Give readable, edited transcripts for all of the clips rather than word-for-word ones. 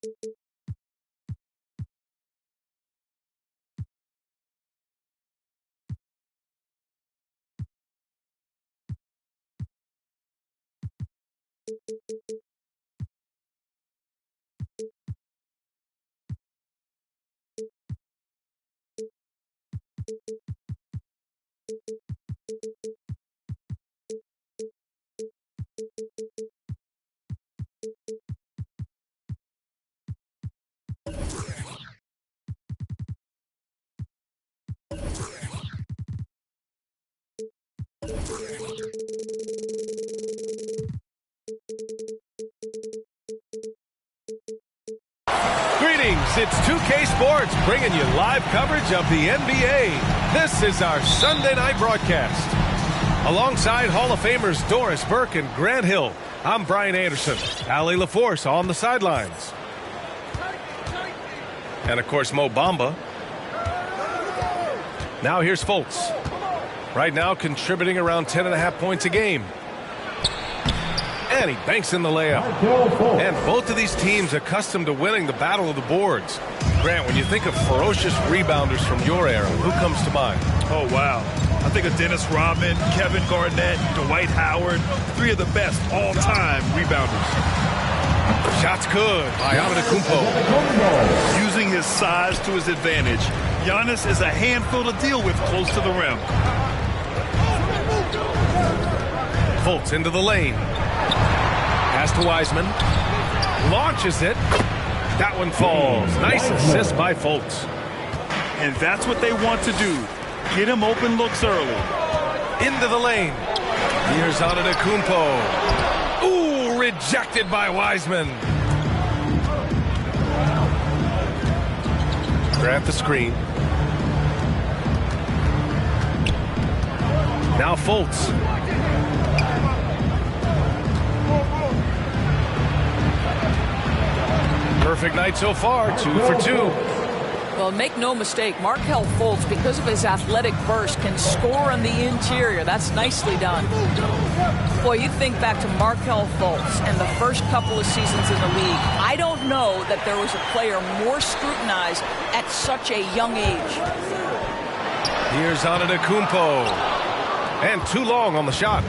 Greetings, it's 2K Sports bringing you live coverage of the NBA. This is our Sunday night broadcast. Alongside Hall of Famers Doris Burke and Grant Hill, I'm Brian Anderson. Allie LaForce on the sidelines. And of course, Mo Bamba. Now here's Fultz. Right now contributing around 10.5 points a game. And he banks in the layup. And both of these teams accustomed to winning the battle of the boards. Grant, when you think of ferocious rebounders from your era, who comes to mind? Oh, wow. I think of Dennis Rodman, Kevin Garnett, Dwight Howard, three of the best all-time rebounders. Shots good by Antetokounmpo. Using his size to his advantage, Giannis is a handful to deal with close to the rim. Fultz into the lane. Pass to Wiseman. Launches it. That one falls. Nice assist by Fultz. And that's what they want to do. Get him open looks early. Into the lane. Here's Antetokounmpo. Ooh, rejected by Wiseman. Grab the screen. Now Fultz. Perfect night so far, 2 for 2. Well, make no mistake, Markelle Fultz, because of his athletic burst, can score on the interior. That's nicely done. Boy, you think back to Markelle Fultz and the first couple of seasons in the league. I don't know that there was a player more scrutinized at such a young age. Here's Antetokounmpo. And too long on the shot.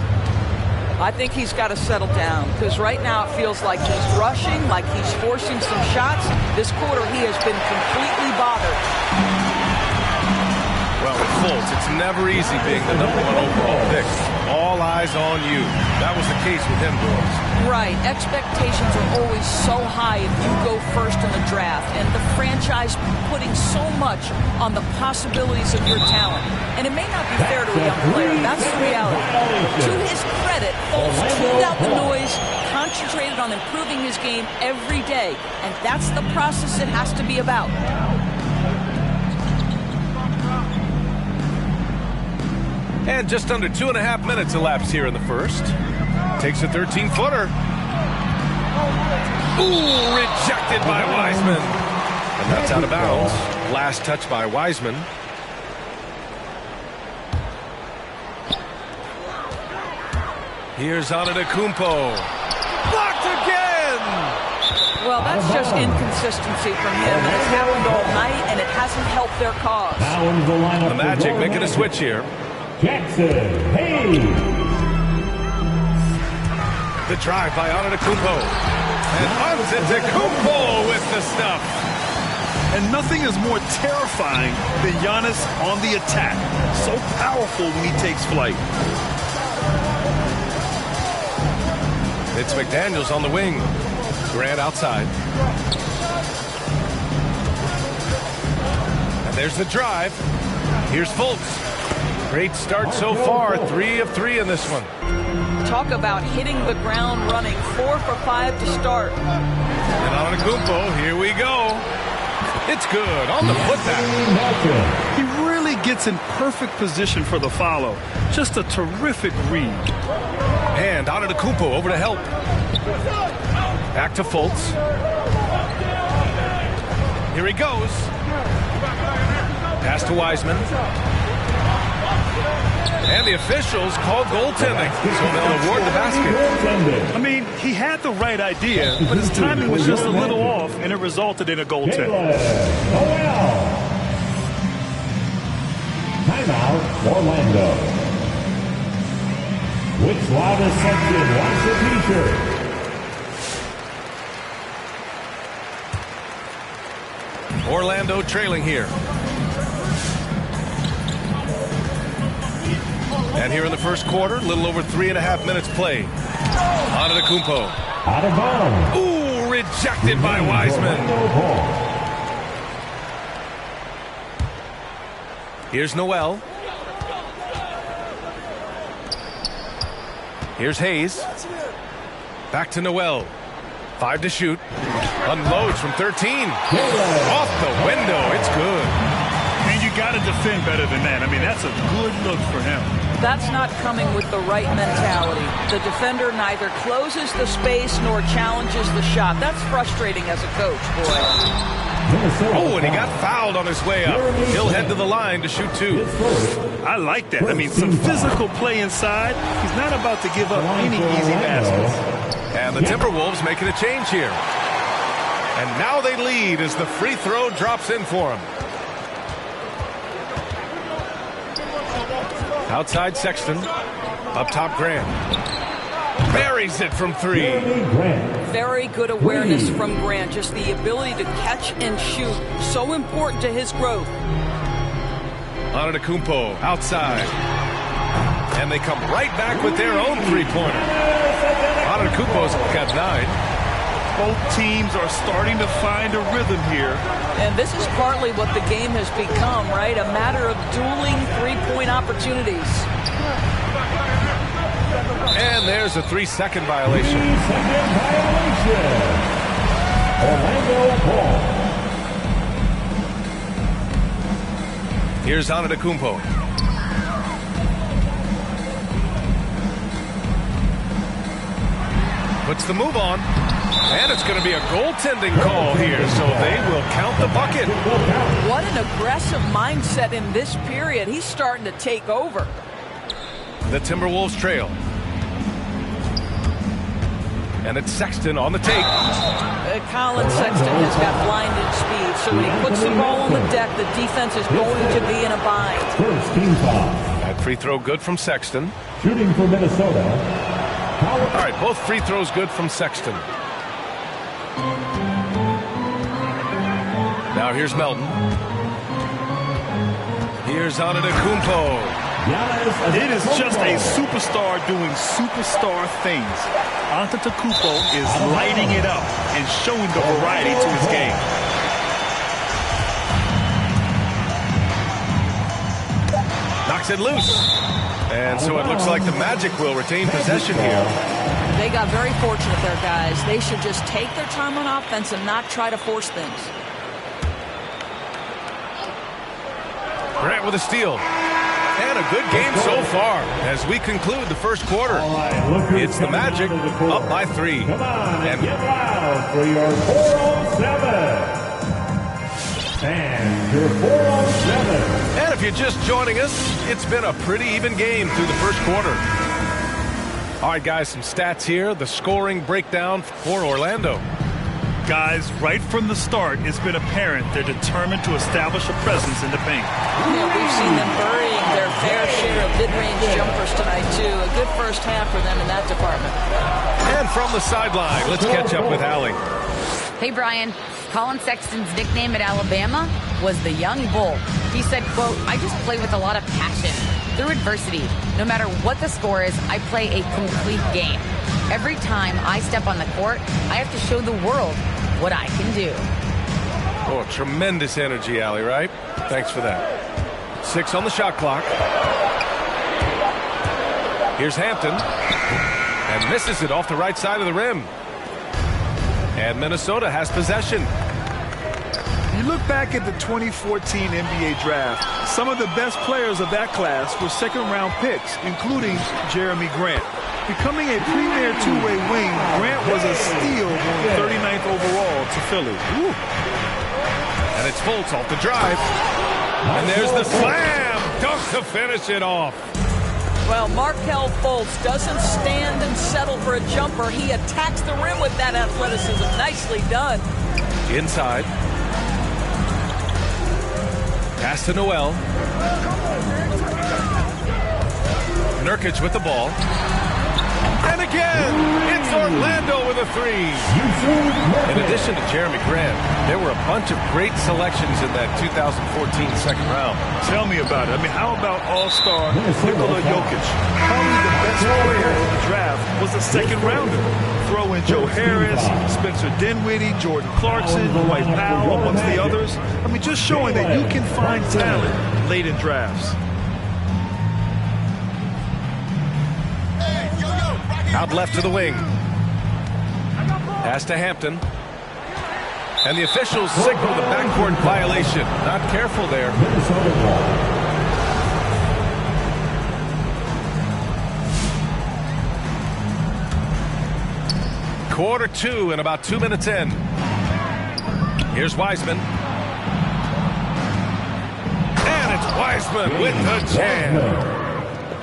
I think he's got to settle down, because right now it feels like he's rushing, like he's forcing some shots. This quarter, he has been completely bothered. Well, with Fultz, it's never easy being the #1 overall pick. All eyes on you. That was the case with him, Doris. Right. Expectations are always so high if you go first in the draft, and the franchise putting so much on the possibilities of your talent. And it may not be fair to a young player. That's the reality. To his credit, Fultz tuned out the noise, concentrated on improving his game every day. And that's the process it has to be about. And just under 2.5 minutes elapsed here in the first. Takes a 13-footer. Ooh, rejected by Wiseman. And that's out of bounds. Last touch by Wiseman. Here's Antetokounmpo. Blocked again! Well, that's just inconsistency from him. And it's happened all night, and it hasn't helped their cause. The Magic making a switch here. Jackson Hayes. The drive by Antetokounmpo. And Antetokounmpo with the stuff. And nothing is more terrifying than Giannis on the attack. So powerful when he takes flight. It's McDaniels on the wing. Grant outside. And there's the drive. Here's Fultz. Great start so far. 3 of 3 in this one. Talk about hitting the ground running. 4 for 5 to start. And Antetokounmpo, here we go. It's good on the putback. He really gets in perfect position for the follow. Just a terrific read. And Antetokounmpo over to help. Back to Fultz. Here he goes. Pass to Wiseman. And the officials called goaltending, so they'll award the basket. I mean, he had the right idea, but his timing was just a little off, and it resulted in a goaltend. Timeout, Orlando. Which loudest section wants the t-shirt? Orlando trailing here. And here in the first quarter, a little over 3.5 minutes played. Antetokounmpo. Out of bounds. Ooh, rejected by Wiseman. Here's Noel. Here's Hayes. Back to Noel. 5 to shoot. Unloads from 13. Off the window. It's good. And you got to defend better than that. I mean, that's a good look for him. That's not coming with the right mentality. The defender neither closes the space nor challenges the shot. That's frustrating as a coach, boy. Oh, and he got fouled on his way up. He'll head to the line to shoot 2. I like that. I mean, some physical play inside. He's not about to give up any easy baskets. And the Timberwolves making a change here. And now they lead as the free throw drops in for him. Outside Sexton. Up top Grant. Buries it from 3. Very good awareness from Grant. Just the ability to catch and shoot. So important to his growth. Antetokounmpo outside. And they come right back with their own three-pointer. Antetokounmpo's got 9. Both teams are starting to find a rhythm here. And this is partly what the game has become, right? A matter of dueling three-point opportunities. And there's a 3-second violation. 3-second violation. Orlando ball. Here's Antetokounmpo. Puts the move on. And it's going to be a goaltending call here, so they will count the bucket. What an aggressive mindset in this period. He's starting to take over. The Timberwolves trail. And it's Sexton on the take. Colin Sexton has got blinded speed, so when he puts the ball on the deck, the defense is going to be in a bind. First team foul. That free throw good from Sexton. Shooting for Minnesota. All right, both free throws good from Sexton. Now here's Melton. Here's Antetokounmpo. It is just a superstar doing superstar things. Antetokounmpo is lighting it up and showing the variety to his game. Knocks it loose. And so it looks like the Magic will retain possession here. They got very fortunate there, guys. They should just take their time on offense and not try to force things. Grant with a steal. And a good game so far as we conclude the first quarter. It's the Magic up by 3. Come on, and get loud for your 4-on-7. And your 4-on-7. And if you're just joining us, it's been a pretty even game through the first quarter. All right, guys, some stats here. The scoring breakdown for Orlando. Guys, right from the start, it's been apparent they're determined to establish a presence in the paint. Yeah, we've seen them burying their fair share of mid-range jumpers tonight, too. A good first half for them in that department. And from the sideline, let's catch up with Allie. Hey, Brian. Colin Sexton's nickname at Alabama was the Young Bull. He said, quote, "I just play with a lot of passion. Through adversity, no matter what the score is, I play a complete game. Every time I step on the court, I have to show the world what I can do." Oh, tremendous energy, Allie, right? Thanks for that. 6 on the shot clock. Here's Hampton. And misses it off the right side of the rim. And Minnesota has possession. You look back at the 2014 NBA draft, some of the best players of that class were second-round picks, including Jeremy Grant. Becoming a premier two-way wing, Grant was a steal going 39th overall to Philly. Woo. And it's Fultz off the drive. And there's the slam. dunk to finish it off. Well, Markelle Fultz doesn't stand and settle for a jumper. He attacks the rim with that athleticism. Nicely done. Inside. Pass to Noel. Nurkic with the ball. And again, it's Orlando with a three. In addition to Jeremy Grant, there were a bunch of great selections in that 2014 second round. Tell me about it. I mean, how about all-star Nikola Jokic? Probably the best player in the draft was a second rounder. Throw in Joe Harris, Spencer Dinwiddie, Jordan Clarkson, Dwight Powell, amongst the others. I mean, just showing that you can find talent late in drafts. Out left to the wing. Pass to Hampton. And the officials signal the backcourt violation. Not careful there. Quarter two and about 2 minutes in. Here's Wiseman. And it's Wiseman with the jam.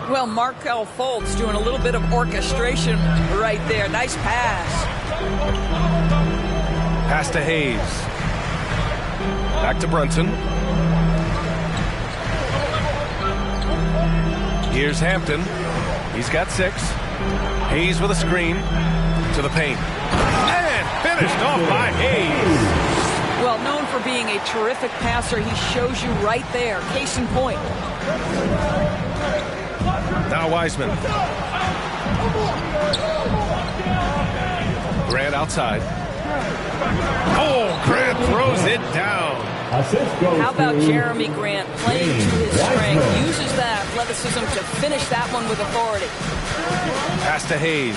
Well, Markelle Fultz doing a little bit of orchestration right there. Nice pass. Pass to Hayes. Back to Brunson. Here's Hampton. He's got 6. Hayes with a screen. To the paint. And finished off by Hayes. Well, known for being a terrific passer, he shows you right there. Case in point. Now Wiseman. Grant outside. Oh, Grant throws it down. How about Jeremy Grant playing to his strength, uses that athleticism to finish that one with authority. Pass to Hayes.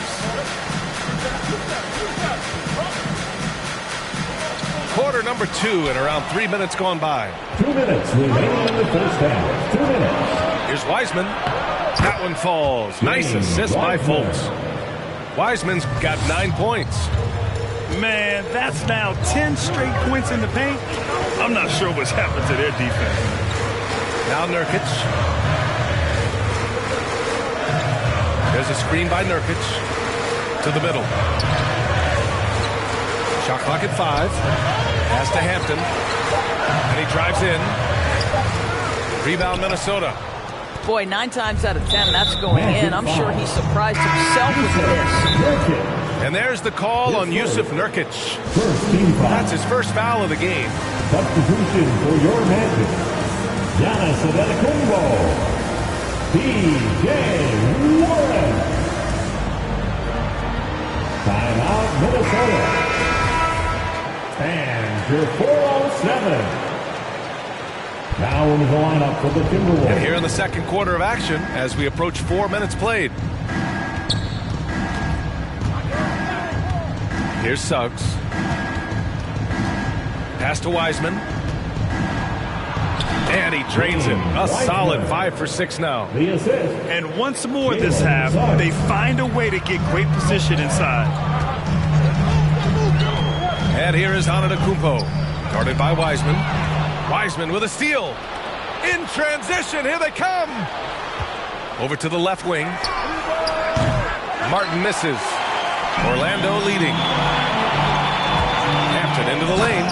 Quarter number 2 and around 3 minutes gone by. 2 minutes remaining in the first half. 2 minutes. Here's Wiseman. That one falls. Nice assist by Fultz. Wiseman's got 9 points. Man, that's now 10 straight points in the paint. I'm not sure what's happened to their defense. Now Nurkic. There's a screen by Nurkic. To the middle. Shot clock at 5. Pass to Hampton. And he drives in. Rebound Minnesota. Boy, 9 times out of 10, that's going in. I'm sure he surprised himself with this. And there's the call on Jusuf Nurkic. That's his first foul of the game. Substitution for your Magic. Giannis Antetokounmpo. P.J. Warren. Timeout, Minnesota. And your 407. Now into the lineup for the Timberwolves. And here in the second quarter of action as we approach 4 minutes played. Here's Suggs. Pass to Wiseman. And he drains it. A solid 5 for 6 now. The assist. And once more this half, they find a way to get great position inside. And here is Antetokounmpo. Guarded by Wiseman. Wiseman with a steal. In transition, here they come. Over to the left wing. Martin misses. Orlando leading. Hampton into the lane.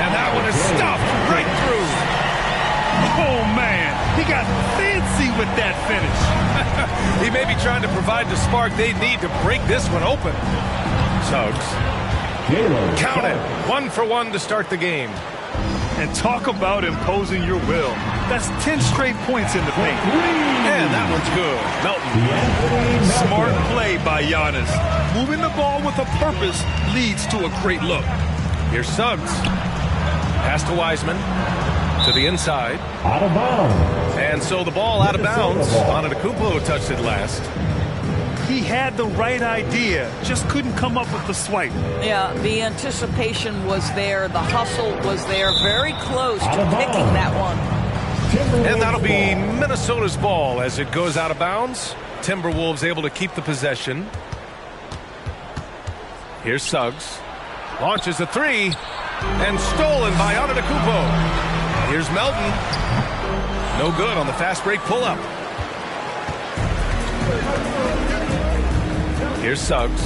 And that one is stopped right through. Oh, man. He got fancy with that finish. He may be trying to provide the spark they need to break this one open. Suggs. Count it. 1 for 1 to start the game. And talk about imposing your will. That's 10 straight points in the paint. And that one's good. Melton. Smart play by Giannis. Moving the ball with a purpose leads to a great look. Here's Suggs. Pass to Wiseman. To the inside. Out of bounds. And so the ball out of bounds. Antetokounmpo touched it last. He had the right idea, just couldn't come up with the swipe. Yeah, the anticipation was there. The hustle was there. Very close to picking that one. And that'll be Minnesota's ball as it goes out of bounds. Timberwolves able to keep the possession. Here's Suggs. Launches a 3. And stolen by Antetokounmpo. Here's Melton. No good on the fast break pull-up. Here's Suggs.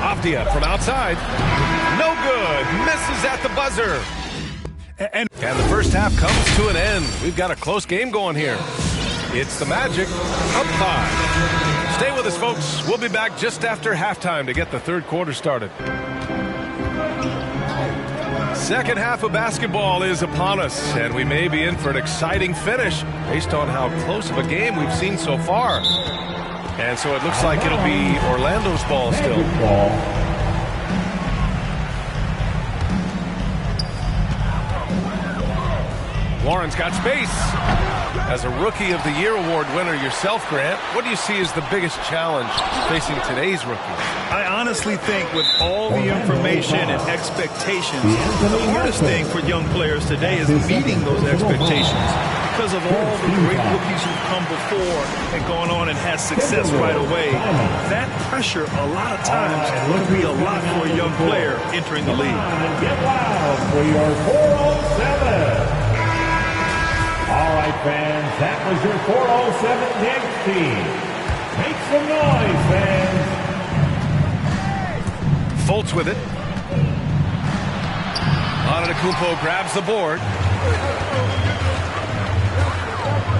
Avdia from outside. No good. Misses at the buzzer. And the first half comes to an end. We've got a close game going here. It's the Magic up 5. Stay with us, folks. We'll be back just after halftime to get the third quarter started. Second half of basketball is upon us, and we may be in for an exciting finish based on how close of a game we've seen so far. And so it looks like it'll be Orlando's ball still. Warren's got space. As a Rookie of the Year award winner yourself, Grant, what do you see as the biggest challenge facing today's rookies? I honestly think with all the information and expectations, the hardest thing for young players today is meeting those expectations. Because of all the great rookies who've come before and gone on and had success right away, that pressure a lot of times would be a lot for a young player entering the league. Get loud for your 407. All right, fans, that was your 407 Knicks team. Make some noise, fans. Fultz with it. Antetokounmpo grabs the board.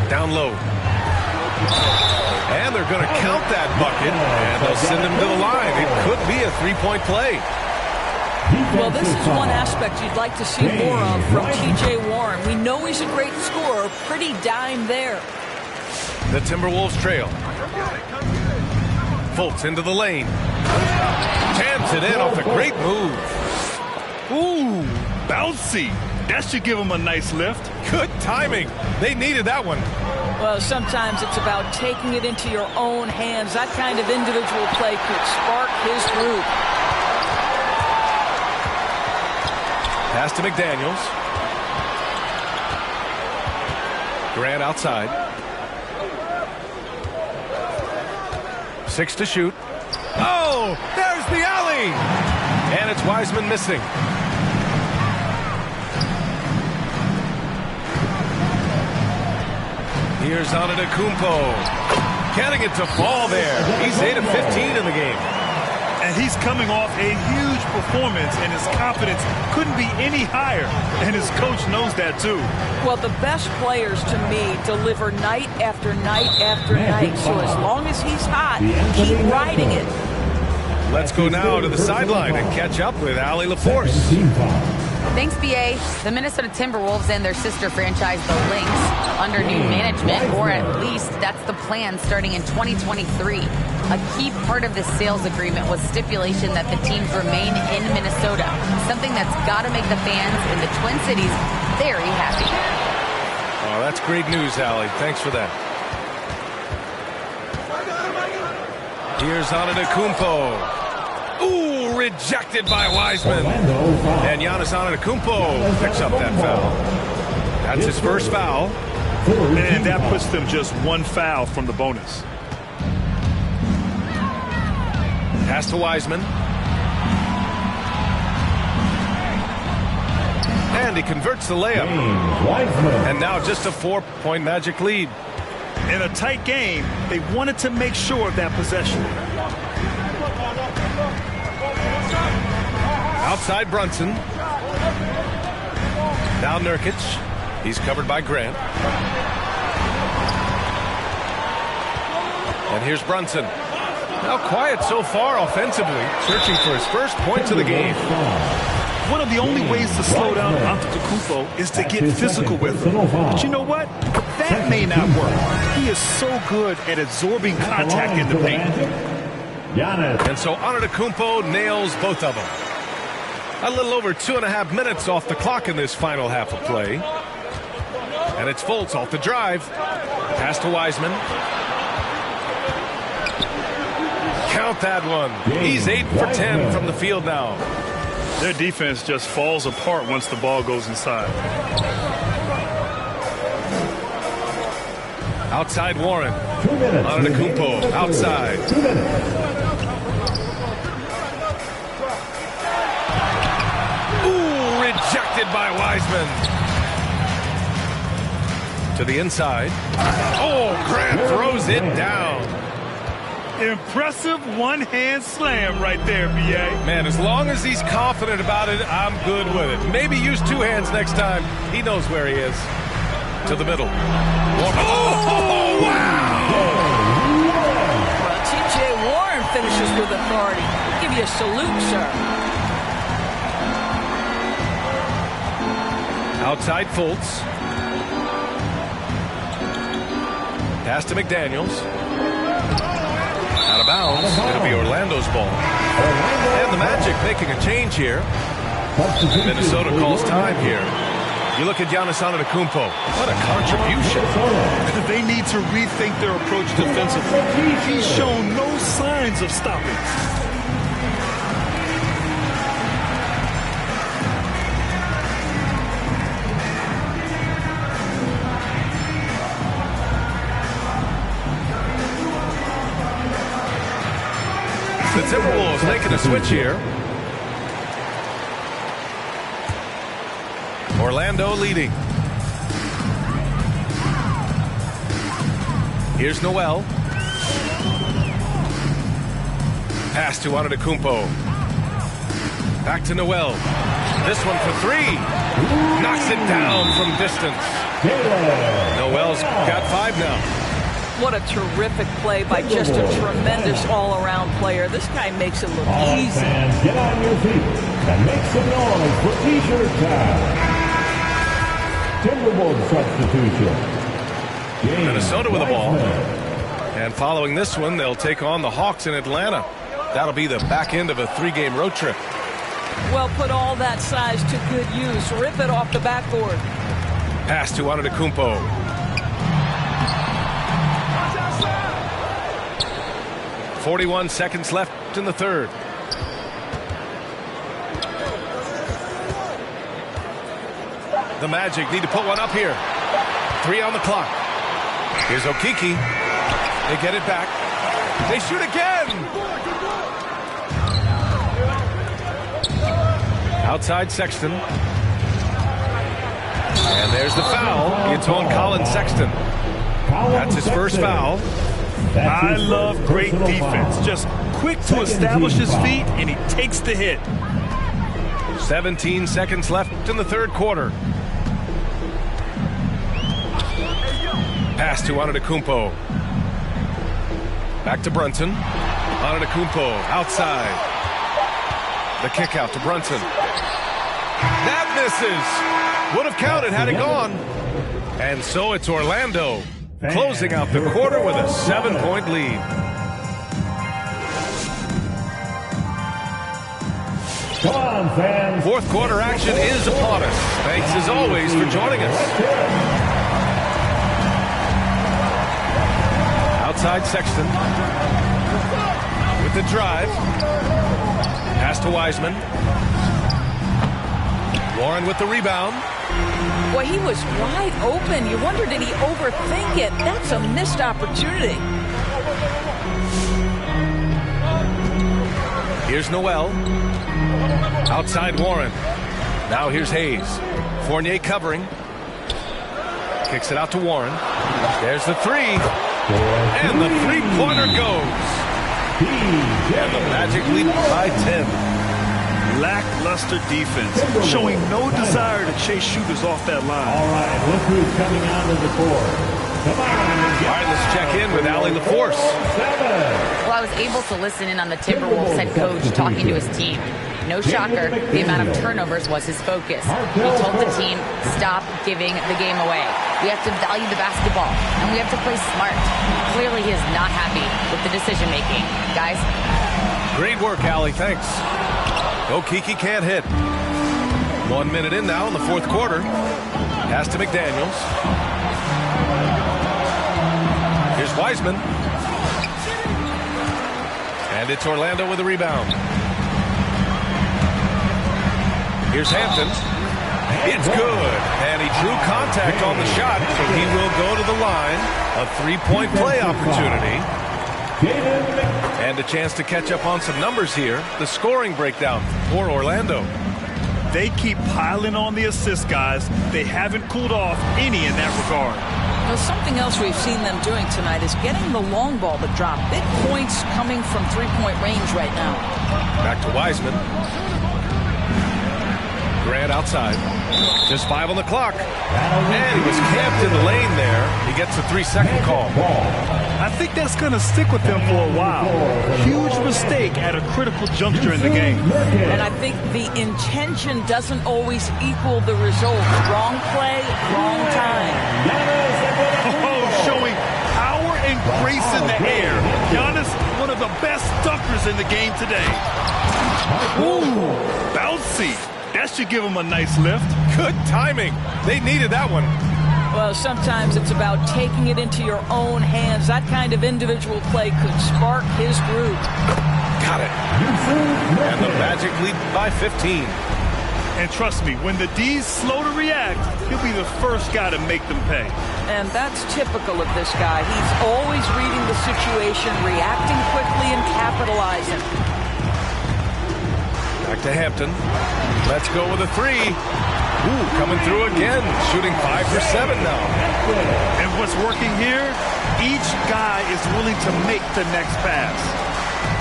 Down low. And they're going to count that bucket, and they'll send him to the line. It could be a three-point play. Well, this is one aspect you'd like to see more of from T.J. Warren. We know he's a great scorer. Pretty dime there. The Timberwolves trail. Fultz into the lane. Jams it in off a great move. Ooh, bouncy. That should give him a nice lift. Good timing. They needed that one. Well, sometimes it's about taking it into your own hands. That kind of individual play could spark his group. Pass to McDaniels. Grant outside. 6 to shoot. Oh, there's the alley! And it's Wiseman missing. Here's Antetokounmpo. Getting it to fall there. He's 8 of 15 in the game. And he's coming off a huge performance, and his confidence couldn't be any higher. And his coach knows that, too. Well, the best players, to me, deliver night after night after night. So as long as he's hot, keep riding it. Let's go now to the sideline and catch up with Allie LaForce. Thanks, BA. The Minnesota Timberwolves and their sister franchise, the Lynx, under new management, or at least that's the plan starting in 2023. A key part of this sales agreement was stipulation that the teams remain in Minnesota, something that's got to make the fans in the Twin Cities very happy. Oh, that's great news, Allie. Thanks for that. Here's Antetokounmpo. Ooh, rejected by Wiseman. And Giannis Antetokounmpo picks up that foul. That's his first foul. And that puts them just one foul from the bonus. Pass to Wiseman. And he converts the layup. And now just a 4-point Magic lead. In a tight game, they wanted to make sure of that possession. Outside Brunson. Now Nurkic. He's covered by Grant. And here's Brunson. Now quiet so far offensively, searching for his first points of the game. One of the only ways to slow down Antetokounmpo is to get physical with him. But you know what? That may not work. He is so good at absorbing contact in the paint. And so Antetokounmpo nails both of them. A little over 2.5 minutes off the clock in this final half of play. And it's Fultz off the drive. Pass to Wiseman. Count that one. He's 8 for 10 from the field now. Their defense just falls apart once the ball goes inside. Outside Warren. Antetokounmpo outside. Ooh, rejected by Wiseman. To the inside. Oh, Grant throws it down. Impressive one-hand slam right there, B.A. Man, as long as he's confident about it, I'm good with it. Maybe use two hands next time. He knows where he is. To the middle. Oh, wow! Well, T.J. Warren finishes with authority. I'll give you a salute, sir. Outside Fultz. Pass to McDaniels. Out of bounds. It'll be Orlando's ball. And the Magic making a change here. Minnesota calls time here. You look at Giannis Antetokounmpo. What a contribution. They need to rethink their approach defensively. He's shown no signs of stopping. The Timberwolves making a switch here. Orlando leading. Here's Noel. Pass to Antetokounmpo. Back to Noel. This one for three. Knocks it down from distance. Noel's got 5 now. What a terrific play by just a tremendous all-around player. This guy makes it look easy. Fans, get on your feet and make some noise for T-shirt time. Timberwolves substitution. Minnesota with the ball. And following this one, they'll take on the Hawks in Atlanta. That'll be the back end of a 3-game road trip. Well, put all that size to good use. Rip it off the backboard. Pass to Antetokounmpo. 41 seconds left in the third. The Magic need to put one up here. 3 on the clock. Here's Okeke. They get it back. They shoot again. Outside Sexton. And there's the foul. It's on Colin Sexton. That's his first foul. I love great defense. Just quick to establish his feet, and he takes the hit. 17 seconds left in the third quarter. Pass to Antetokounmpo. Back to Brunson. Antetokounmpo outside. The kick out to Brunson. That misses. Would have counted had it gone. And so it's Orlando closing out the quarter with a 7-point lead. Come on, fans. Fourth quarter action is upon us. Thanks as always for joining us. Outside Sexton. With the drive. Pass to Wiseman. Warren with the rebound. Boy, he was wide open. You wonder, did he overthink it? That's a missed opportunity. Here's Noel. Outside Warren. Now here's Hayes. Fournier covering. Kicks it out to Warren. There's the three. And the three-pointer goes. And the Magic lead by 10. Lackluster defense, showing no desire to chase shooters off that line. All right, look who's coming onto the court. Come on. All right, let's check in with Allie LaForce. Well, I was able to listen in on the Timberwolves head coach talking to his team. No shocker, the amount of turnovers was his focus. He told the team, stop giving the game away. We have to value the basketball, and we have to play smart. Clearly, he is not happy with the decision-making. Guys? Great work, Allie. Thanks. Okeke can't hit. 1 minute in now in the fourth quarter. Pass to McDaniels. Here's Wiseman. And it's Orlando with a rebound. Here's Hampton. It's good. And he drew contact on the shot, so he will go to the line. A three-point play opportunity. And a chance to catch up on some numbers here. The scoring breakdown for Orlando. They keep piling on the assist, guys. They haven't cooled off any in that regard. Well, something else we've seen them doing tonight is getting the long ball to drop. Big points coming from three-point range right now. Back to Wiseman. Grant outside. Just 5 on the clock. And he was camped in the lane there. He gets a 3-second call. I think that's going to stick with them for a while. Huge mistake at a critical juncture in the game. And I think the intention doesn't always equal the result. Wrong play, wrong time. Oh, showing power and grace in the air. Giannis, one of the best dunkers in the game today. Ooh, bouncy. That should give him a nice lift. Good timing. They needed that one. Well, sometimes it's about taking it into your own hands. That kind of individual play could spark his groove. Got it. And the Magic lead by 15. And trust me, when the D's slow to react, he'll be the first guy to make them pay. And that's typical of this guy. He's always reading the situation, reacting quickly, and capitalizing. Back to Hampton. Let's go with a 3. Ooh, coming through again. Shooting 5 for 7 now. And what's working here? Each guy is willing to make the next pass.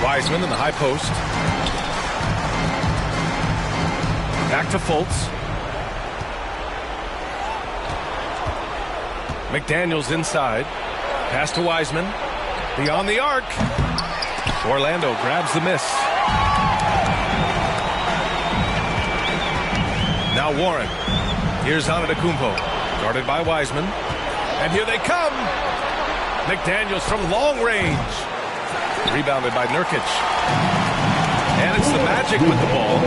Wiseman in the high post. Back to Fultz. McDaniels inside. Pass to Wiseman. Beyond the arc. Orlando grabs the miss. Now Warren. Here's Antetokounmpo. Guarded by Wiseman. And here they come. McDaniels from long range. Rebounded by Nurkic. And it's the Magic with the ball.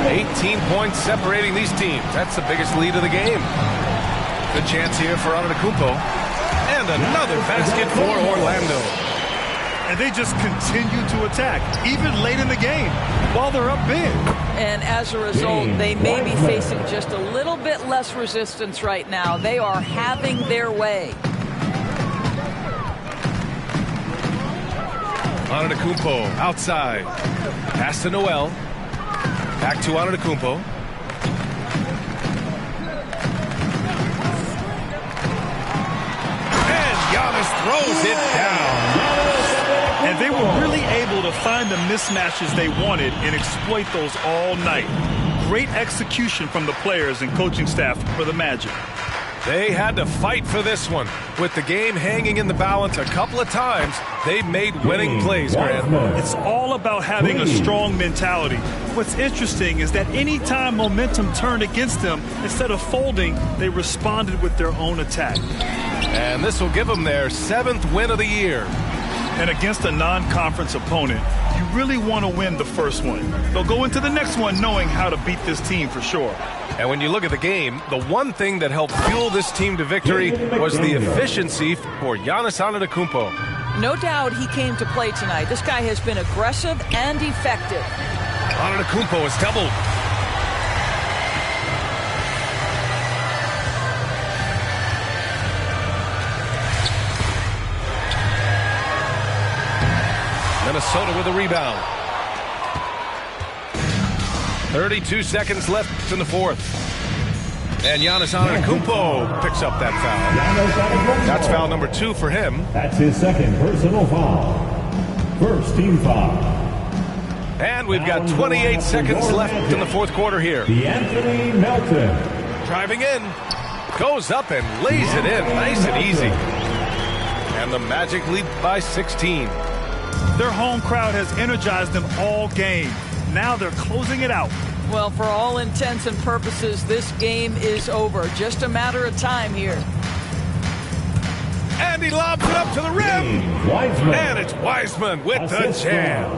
18 points separating these teams. That's the biggest lead of the game. Good chance here for Antetokounmpo. And another basket for Orlando. And they just continue to attack, even late in the game, while they're up big. And as a result, they may be facing just a little bit less resistance right now. They are having their way. Antetokounmpo outside. Pass to Noel. Back to Antetokounmpo. And Giannis throws it down. And they were really able to find the mismatches they wanted and exploit those all night. Great execution from the players and coaching staff for the Magic. They had to fight for this one. With the game hanging in the balance a couple of times, they made winning plays, Grant. It's all about having a strong mentality. What's interesting is that any time momentum turned against them, instead of folding, they responded with their own attack. And this will give them their 7th win of the year. And against a non-conference opponent, you really want to win the first one. They'll go into the next one knowing how to beat this team for sure. And when you look at the game, the one thing that helped fuel this team to victory was the efficiency for Giannis Antetokounmpo. No doubt he came to play tonight. This guy has been aggressive and effective. Antetokounmpo is doubled. Minnesota with a rebound. 32 seconds left in the fourth. And Giannis Antetokounmpo picks up that foul. That's foul number 2 for him. That's his second personal foul. First team foul. And we've got 28 seconds left in the fourth quarter here. De'Anthony Melton. Driving in. Goes up and lays it in. Nice and easy. And the Magic lead by 16. Their home crowd has energized them all game. Now they're closing it out. Well, for all intents and purposes, this game is over. Just a matter of time here. And he lobs it up to the rim. And it's Wiseman with the jam.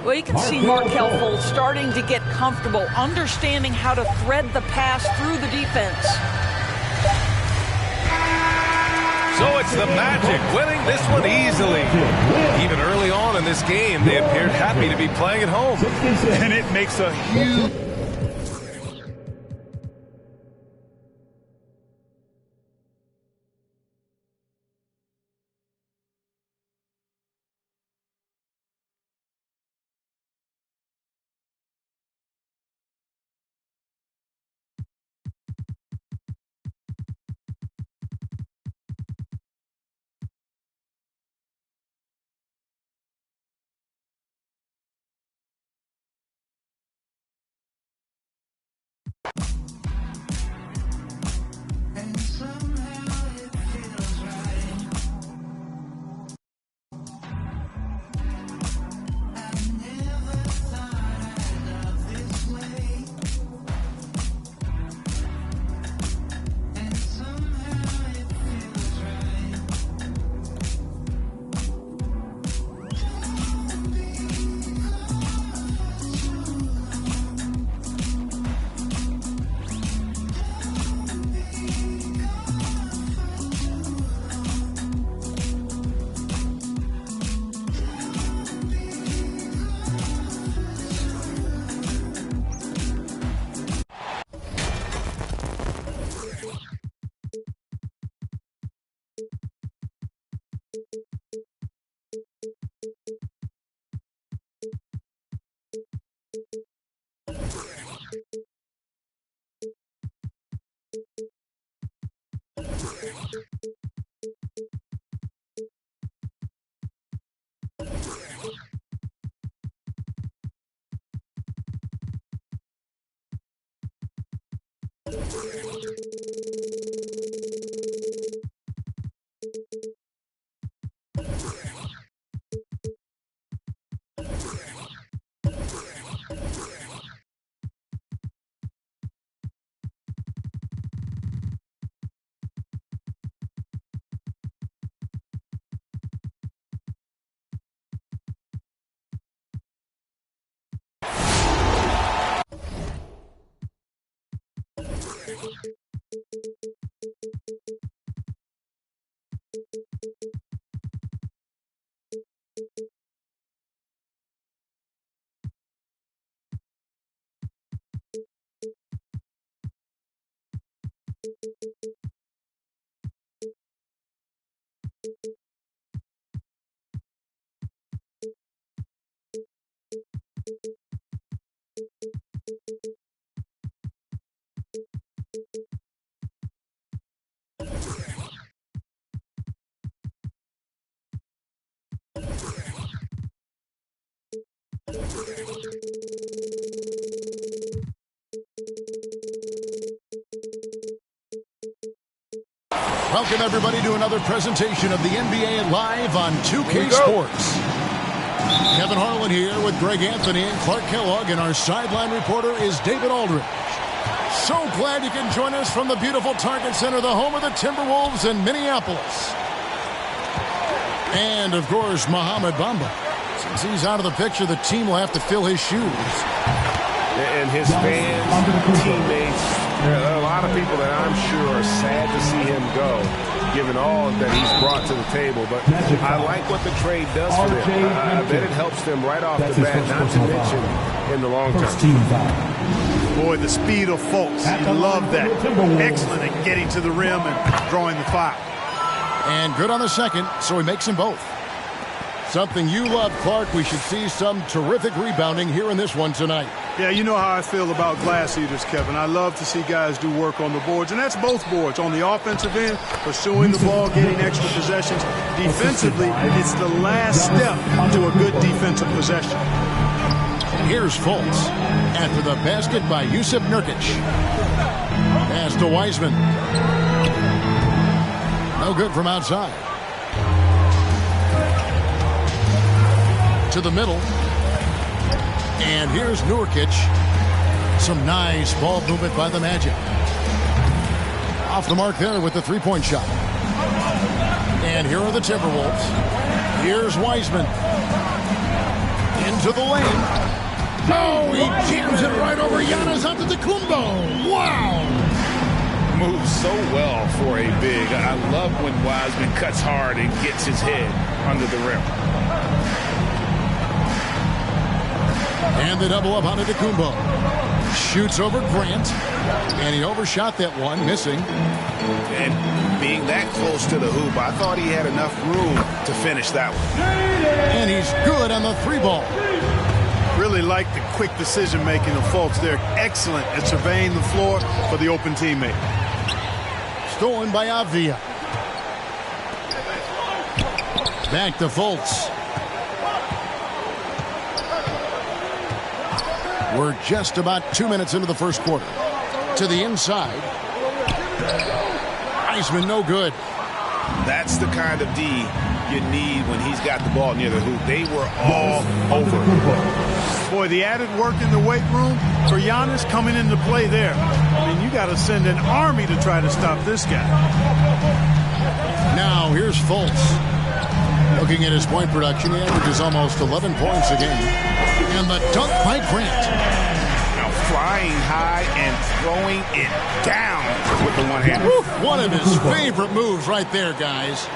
Well, you can see Markelle Fultz starting to get comfortable, understanding how to thread the pass through the defense. So it's the Magic winning this one easily. Even early on in this game, they appeared happy to be playing at home. And it makes a huge Welcome, everybody, to another presentation of the NBA Live on 2K Sports. Kevin Harlan here with Greg Anthony and Clark Kellogg, and our sideline reporter is David Aldridge. So glad you can join us from the beautiful Target Center, the home of the Timberwolves in Minneapolis. And, of course, Mohamed Bamba. Since he's out of the picture, the team will have to fill his shoes. And his fans, teammates, there are a lot of people that I'm sure are sad to see him go, given all that he's brought to the table. But I like what the trade does for them. I bet it helps them right off the bat, not to mention in the long term. Boy, the speed of Fultz. You love that. Excellent at getting to the rim and drawing the foul. And good on the second, so he makes them both. Something you love, Clark. We should see some terrific rebounding here in this one tonight. Yeah, you know how I feel about glass eaters, Kevin. I love to see guys do work on the boards, and that's both boards. On the offensive end, pursuing the ball, getting extra possessions. Defensively, it's the last step to a good defensive possession. Here's Fultz. After the basket by Jusuf Nurkic. Pass to Wiseman. No good from outside. To the middle. And here's Nurkic. Some nice ball movement by the Magic. Off the mark there with the three-point shot. And here are the Timberwolves. Here's Wiseman. Into the lane. Oh, he jams it right over Giannis Antetokounmpo. Wow. Moves so well for a big. I love when Wiseman cuts hard and gets his head under the rim. And the double up on Antetokounmpo. Shoots over Grant. And he overshot that one, missing. And being that close to the hoop, I thought he had enough room to finish that one. And he's good on the three ball. Really like the quick decision-making of Fultz. They're excellent at surveying the floor for the open teammate. Stolen by Avdia. Back to Fultz. We're just about 2 minutes into the first quarter. To the inside. Wiseman, no good. That's the kind of D you need when he's got the ball near the hoop. They were all over. Boy, the added work in the weight room for Giannis coming into play there. I mean, you got to send an army to try to stop this guy. Now, here's Fultz. Looking at his point production, he averages almost 11 points a game. And the dunk by Grant. Now flying high and throwing it down with the one-hander. One of his favorite moves right there, guys.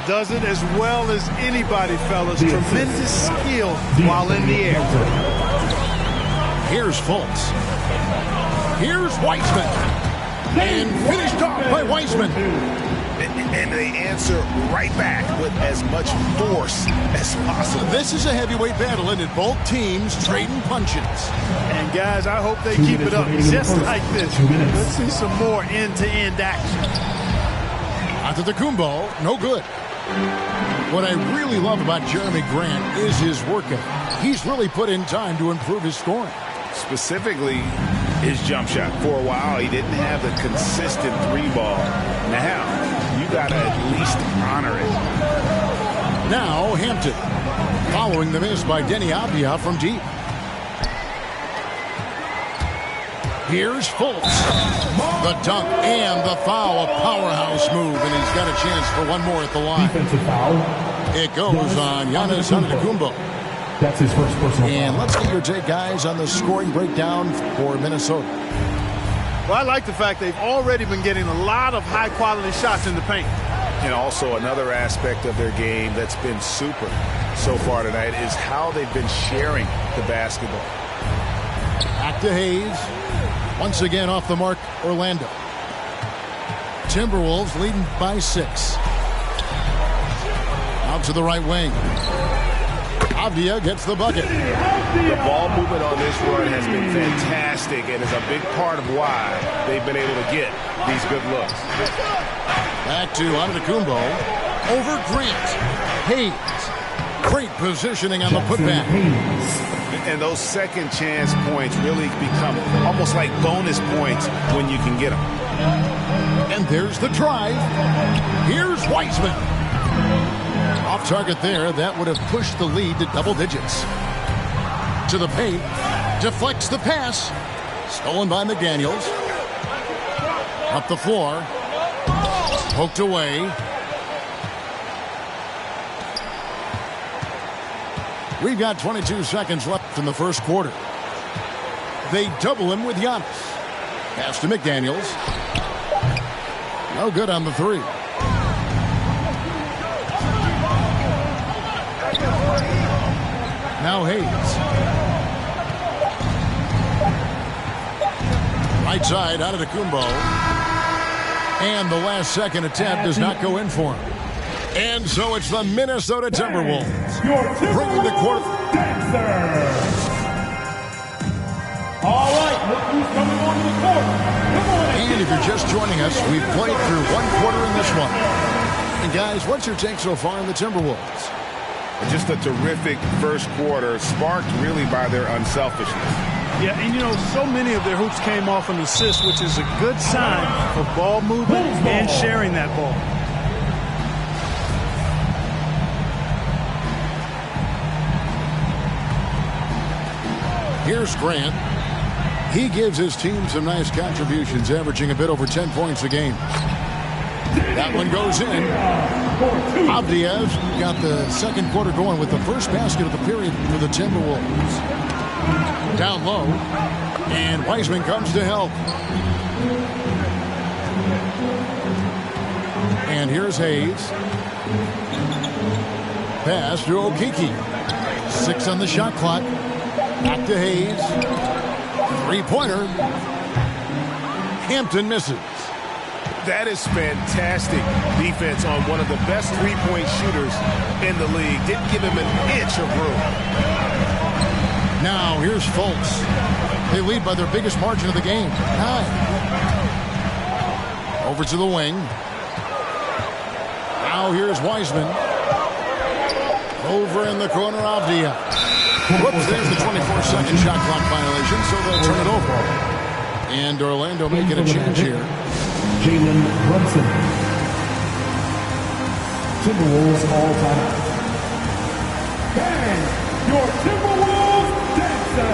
Does it as well as anybody, fellas. Tremendous skill while in the air. Here's Fultz. Here's Wiseman. And finished off by Wiseman. And they answer right back with as much force as possible. This is a heavyweight battle, and both teams trading punches. And guys, I hope they keep it up just like this. Let's see some more end-to-end action. Antetokounmpo, no good. What I really love about Jeremy Grant is his work ethic. He's really put in time to improve his scoring. Specifically, his jump shot. For a while, he didn't have the consistent three ball. Now, you got to at least honor it. Now, Hampton. Following the miss by Denny Avdia from deep. Here's Fultz. The dunk and the foul. A powerhouse move, and he's got a chance for one more at the line. Defensive foul. It goes on Giannis Antetokounmpo. That's his first personal And foul. let's get your take, guys, on the scoring breakdown for Minnesota. Well, I like the fact they've already been getting a lot of high-quality shots in the paint. And also another aspect of their game that's been super so far tonight is how they've been sharing the basketball. Back to Hayes. Once again off the mark, Orlando. Timberwolves leading by 6. Out to the right wing. Avdia gets the bucket. The ball movement on this run has been fantastic and is a big part of why they've been able to get these good looks. Back to Antetokounmpo. Over Grant. Hayes. Great positioning on the putback. And those second chance points really become almost like bonus points when you can get them. And there's the drive. Here's Wiseman. Off target there. That would have pushed the lead to double digits. To the paint. Deflects the pass. Stolen by McDaniels. Up the floor. Poked away. We've got 22 seconds left in the first quarter. They double him with Giannis. Pass to McDaniels. No good on the three. Now Hayes. Right side, Antetokounmpo. And the last second attempt does not go in for him. And so it's the Minnesota Timberwolves bringing the quarter. All right, look who's coming onto the court. And if you're just joining us, we've played through one quarter in this one. And guys, what's your take so far on the Timberwolves? Just a terrific first quarter, sparked really by their unselfishness. Yeah, and you know, so many of their hoops came off an assist, which is a good sign for ball movement and sharing that ball. Here's Grant. He gives his team some nice contributions, averaging a bit over 10 points a game. That one goes in. Avdia got the second quarter going with the first basket of the period for the Timberwolves. Down low. And Wiseman comes to help. And here's Hayes. Pass to Okeke. 6 on the shot clock. Back to Hayes. Three-pointer. Hampton misses. That is fantastic defense on one of the best three-point shooters in the league. Didn't give him an inch of room. Now here's Fultz. They lead by their biggest margin of the game, 9. Over to the wing. Now here's Wiseman. Over in the corner, Avdia. Whoops, there's the 24-second shot clock violation, so they'll turn it over. And Orlando making a change here. Jalen Brunson. Timberwolves all time. And your Timberwolves dancer.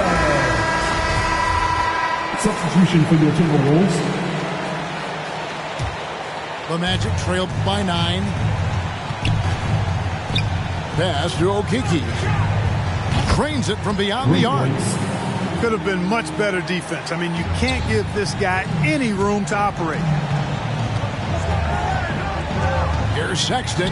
Substitution for your Timberwolves. The Magic trailed by 9. Pass to Okeke. Trains it from beyond the arc. Could have been much better defense. I mean, you can't give this guy any room to operate. Here's Sexton.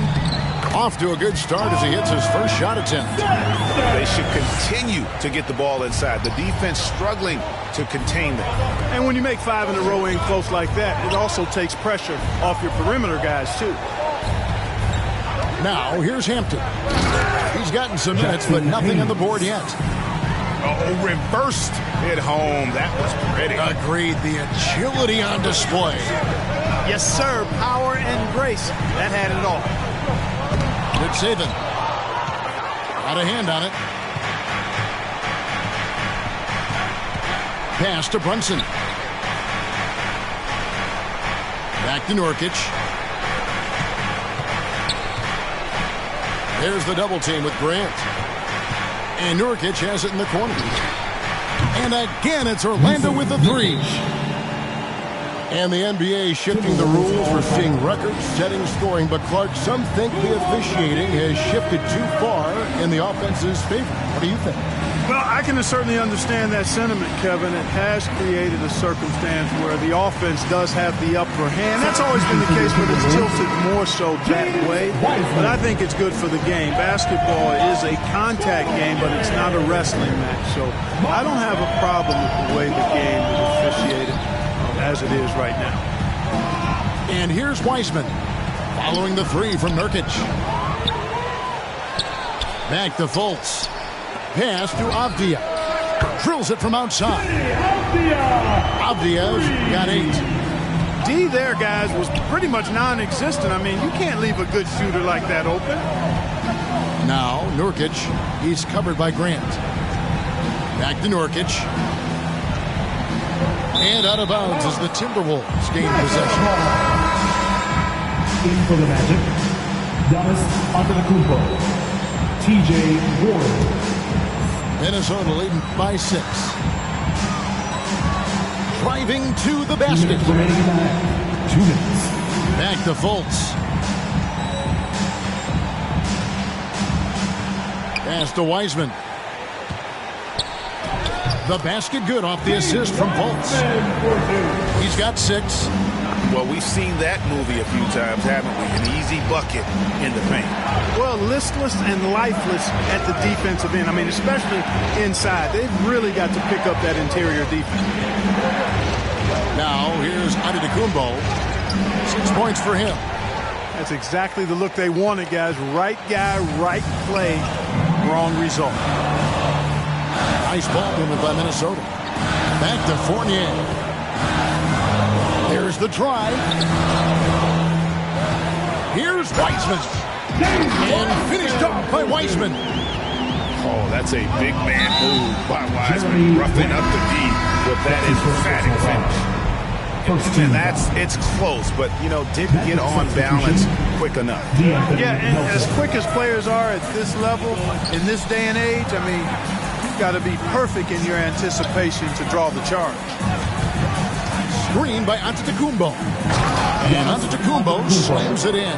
Off to a good start as he hits his first shot attempt. They should continue to get the ball inside. The defense struggling to contain them. And when you make 5 in a row in close like that, it also takes pressure off your perimeter guys, too. Now, here's Hampton. He's gotten some minutes, but nothing on the board yet. Oh, reversed it home. That was pretty. Agreed. The agility on display. Yes, sir. Power and grace. That had it all. Good saving. Got a hand on it. Pass to Brunson. Back to Nurkic. There's the double team with Grant. And Nurkic has it in the corner. And again, it's Orlando with the three. And the NBA shifting the rules. We're seeing record-setting scoring. But, Clark, some think the officiating has shifted too far in the offense's favor. What do you think? Well, I can certainly understand that sentiment, Kevin. It has created a circumstance where the offense does have the upper hand. That's always been the case, but it's tilted more so that way. But I think it's good for the game. Basketball is a contact game, but it's not a wrestling match. So I don't have a problem with the way the game is officiated as it is right now. And here's Wiseman following the three from Nurkic. Back to Fultz. Pass to Avdia. Drills it from outside. Avdia's got 8. D there, guys, was pretty much non-existent. I mean, you can't leave a good shooter like that open. Now, Nurkic. He's covered by Grant. Back to Nurkic. And out of bounds as the Timberwolves gain possession. In for the Magic, Giannis Antetokounmpo, TJ Warren. Minnesota leading by 6. Driving to the basket. 2 minutes. Back to Fultz. Pass to Wiseman. The basket good off the assist from Fultz. He's got 6. Well, we've seen that movie a few times, haven't we? An easy bucket in the paint. Well, listless and lifeless at the defensive end. I mean, especially inside. They've really got to pick up that interior defense. Now, here's Antetokounmpo. 6 points for him. That's exactly the look they wanted, guys. Right guy, right play, wrong result. Nice ball movement by Minnesota. Back to Fournier. Here's the try. Here's Wiseman. And finished off by Wiseman. Oh, that's a big man move by Wiseman. Roughing up the D with that emphatic finish. And it's close, but, you know, didn't get on balance quick enough. Yeah, and as quick as players are at this level, in this day and age, I mean, you've got to be perfect in your anticipation to draw the charge. Screen by Antetokounmpo. And Antetokounmpo slams it in.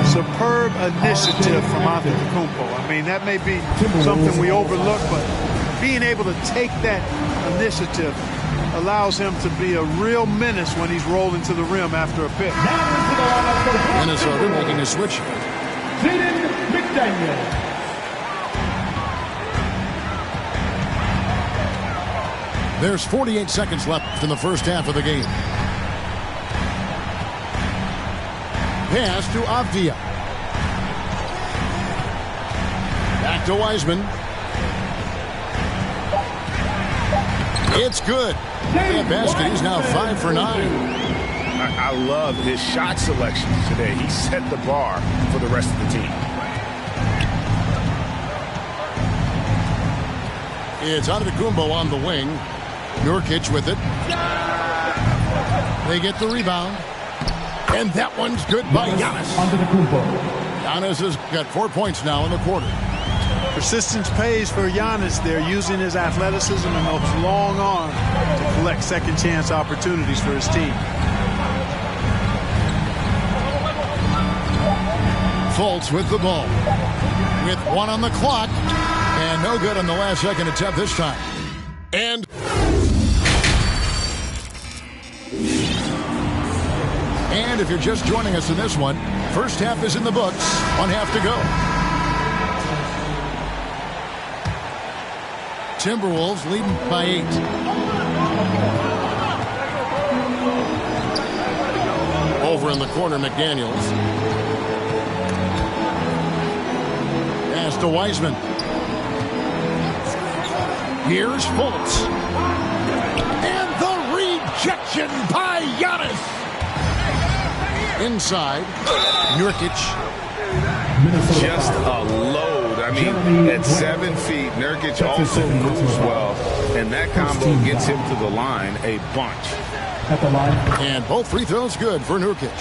Superb initiative from Antetokounmpo. I mean, that may be something we overlook, but being able to take that initiative allows him to be a real menace when he's rolling to the rim after a pick. Minnesota making a switch. Jaden McDaniel. There's 48 seconds left in the first half of the game. Pass to Avdia. Back to Wiseman. It's good. That basket is now 5 for 9. I love his shot selection today. He set the bar for the rest of the team. It's Antetokounmpo on the wing. Nurkic with it. They get the rebound. And that one's good by Giannis. Giannis has got 4 points now in the quarter. Persistence pays for Giannis. They're using his athleticism and those long arms to collect second chance opportunities for his team. Fultz with the ball. With 1 on the clock. And no good on the last second attempt this time. And if you're just joining us in this one, first half is in the books. 1 half to go. Timberwolves leading by 8. Over in the corner, McDaniels. Pass to Wiseman. Here's Fultz. And the rejection by Giannis. Inside, Nurkic. Just a load. I mean, at 7 feet, Nurkic also moves well. and that combo gets him to the line a bunch. And both free throws good for Nurkic.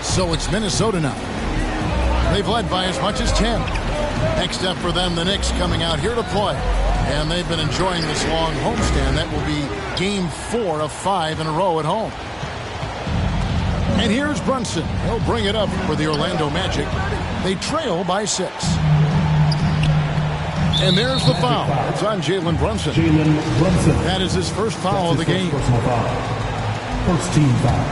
So it's Minnesota now. They've led by as much as 10. Next up for them, the Knicks coming out here to play. And they've been enjoying this long homestand. That will be game 4 of 5 in a row at home. And here's Brunson. He'll bring it up for the Orlando Magic. They trail by 6. And there's the foul. It's on Jalen Brunson. That is his first foul of the game. First team foul.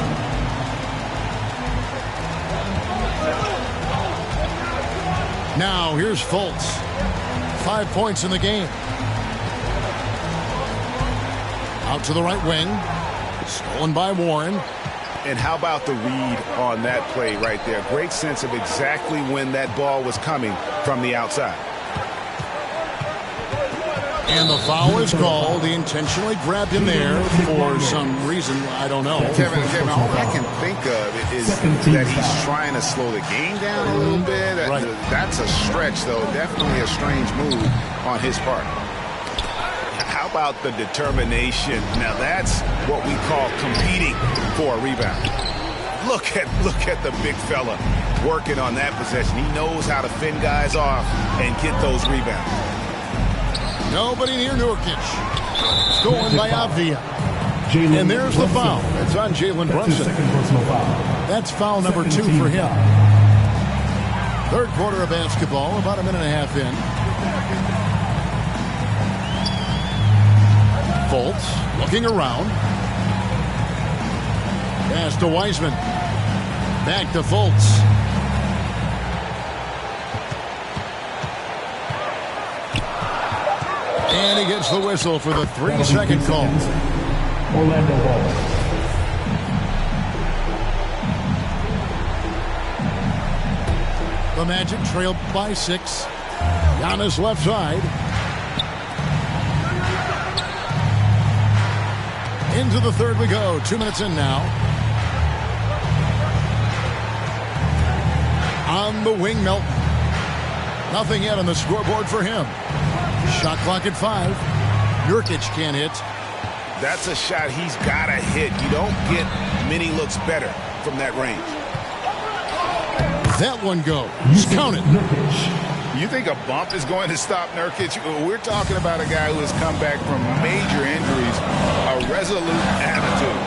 Now here's Fultz. 5 points in the game. Out to the right wing. Stolen by Warren. And how about the read on that play right there? Great sense of exactly when that ball was coming from the outside. And the foul is called. He intentionally grabbed him there for some reason. I don't know. Kevin, all I can think of is that he's trying to slow the game down a little bit. Right. That's a stretch, though. Definitely a strange move on his part. How about the determination? Now, that's what we call competing for a rebound. Look at the big fella working on that possession. He knows how to fend guys off and get those rebounds. Nobody near Nurkic. Stolen by Avdia. And there's the foul. It's on Jalen Brunson. That's foul number 2 for him. Third quarter of basketball, about a minute and a half in. Fultz looking around. Pass to Wiseman. Back to Fultz. And he gets the whistle for the 3-second call. Orlando ball. The Magic trailed by 6. Giannis left side. Into the third we go. 2 minutes in now. On the wing, Melton. Nothing yet on the scoreboard for him. Shot clock at 5. Nurkic can't hit. That's a shot he's got to hit. You don't get many looks better from that range. That one goes. Count it. You think a bump is going to stop Nurkic? We're talking about a guy who has come back from major injuries. A resolute attitude.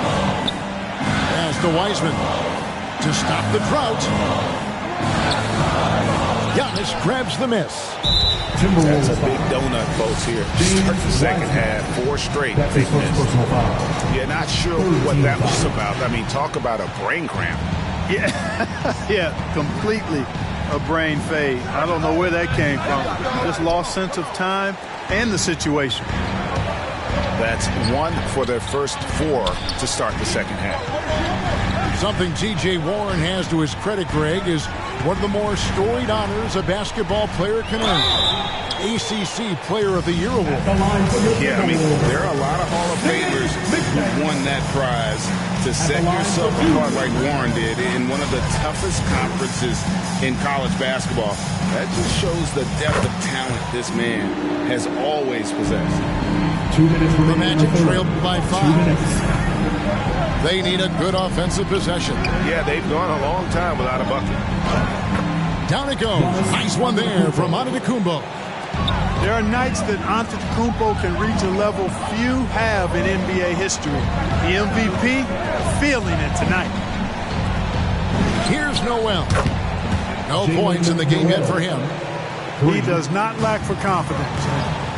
Pass to Wiseman to stop the drought. Giannis grabs the miss. That's a big donut, folks, here. Start the second half, 4 straight. They missed. Yeah, not sure what that was about. I mean, talk about a brain cramp. Yeah, completely a brain fade. I don't know where that came from. Just lost sense of time and the situation. That's 1 for their first 4 to start the second half. Something T.J. Warren has to his credit, Greg, is one of the more storied honors a basketball player can earn. ACC Player of the Year award. Yeah, I mean, there are a lot of Hall of Famers who won that prize. To set yourself apart like Warren did in one of the toughest conferences in college basketball, that just shows the depth of talent this man has always possessed. 2 minutes remaining. The Magic trailed by 5. They need a good offensive possession. Yeah, they've gone a long time without a bucket. Down it goes. Nice one there from Antetokounmpo. There are nights that Antetokounmpo can reach a level few have in NBA history. The MVP feeling it tonight. Here's Noel. No points in the game yet for him. He does not lack for confidence.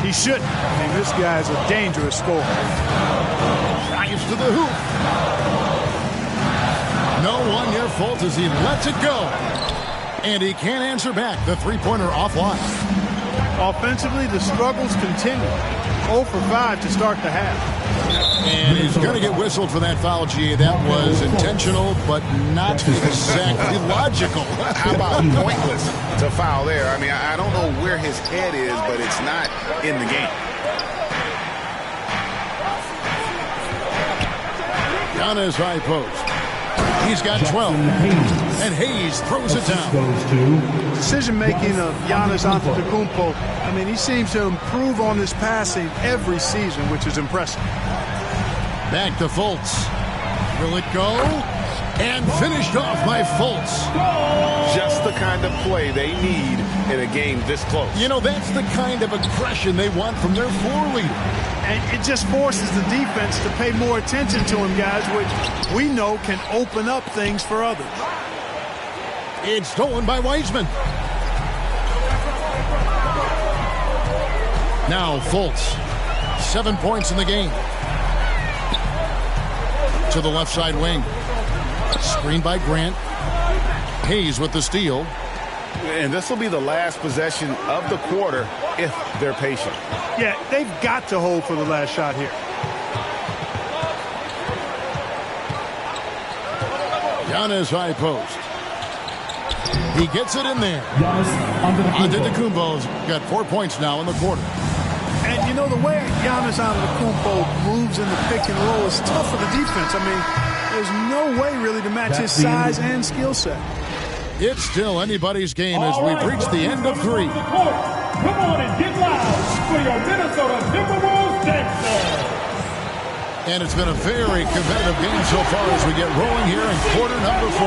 He shouldn't. I mean, this guy's a dangerous scorer. Drives to the hoop. No one near Fultz as he lets it go. And he can't answer back. The three-pointer offline. Offensively, the struggles continue. 0 for 5 to start the half. And he's going to get whistled for that foul, G. That was intentional, but not exactly logical. How about pointless to foul there? I mean, I don't know where his head is, but it's not in the game. Down his high post. He's got 12. And Hayes throws it down. Decision-making of Giannis Antetokounmpo, I mean, he seems to improve on his passing every season, which is impressive. Back to Fultz. Will it go? And finished off by Fultz. Just the kind of play they need in a game this close. You know, that's the kind of aggression they want from their floor leader. And it just forces the defense to pay more attention to him, guys, which we know can open up things for others. It's stolen by Wiseman. Now Fultz. 7 points in the game. To the left side wing. Screen by Grant. Hayes with the steal. And this will be the last possession of the quarter if they're patient. Yeah, they've got to hold for the last shot here. Giannis high post. He gets it in there. Antetokounmpo's got 4 points now in the quarter. And you know, the way Giannis Antetokounmpo moves in the pick and roll is tough for the defense. I mean, there's no way really to match his size and skill set. It's still anybody's game as we've reached the end of 3. Come on and get loud for your Minnesota Timberwolves dancers. And it's been a very competitive game so far as we get rolling here in quarter number 4.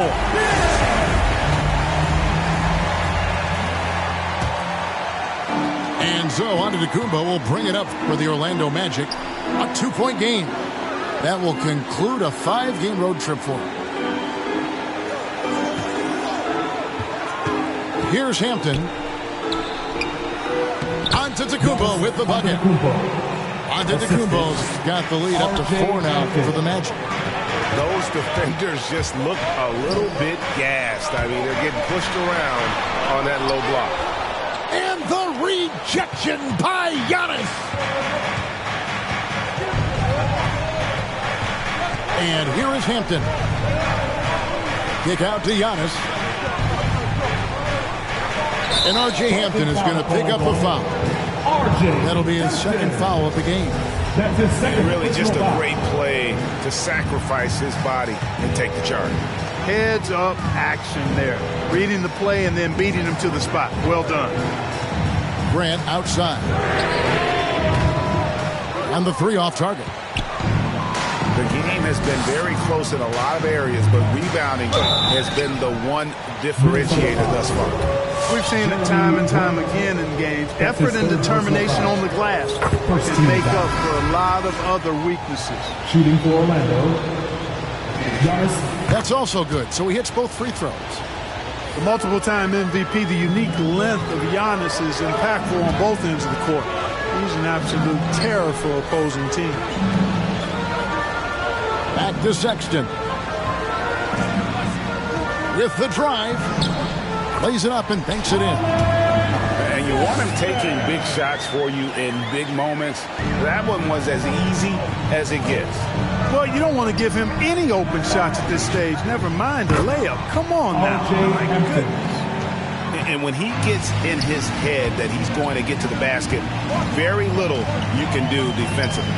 And so Antetokounmpo will bring it up for the Orlando Magic. A 2-point game. That will conclude a 5-game road trip for him. Here's Hampton. Antetokounmpo with the bucket. Antetokounmpo's got the lead up to 4 now for the Magic. Those defenders just look a little bit gassed. I mean, they're getting pushed around on that low block. And the rejection by Giannis. And here is Hampton. Kick out to Giannis. And R.J. Hampton is going to pick up a foul. That'll be his second foul of the game. Really just a great play to sacrifice his body and take the charge. Heads up action there. Reading the play and then beating him to the spot. Well done. Grant outside. On the 3 off target. The game has been very close in a lot of areas, but rebounding has been the one differentiator thus far. We've seen it time and time again in games. Effort and determination on the glass can make up for a lot of other weaknesses. Shooting for Orlando. That's also good. So he hits both free throws. The multiple-time MVP, the unique length of Giannis is impactful on both ends of the court. He's an absolute terror for opposing teams. Back to Sexton. With the drive. Lays it up and banks it in. And you want him taking big shots for you in big moments. That one was as easy as it gets. Well, you don't want to give him any open shots at this stage. Never mind a layup. Come on now. My goodness. And when he gets in his head that he's going to get to the basket, very little you can do defensively.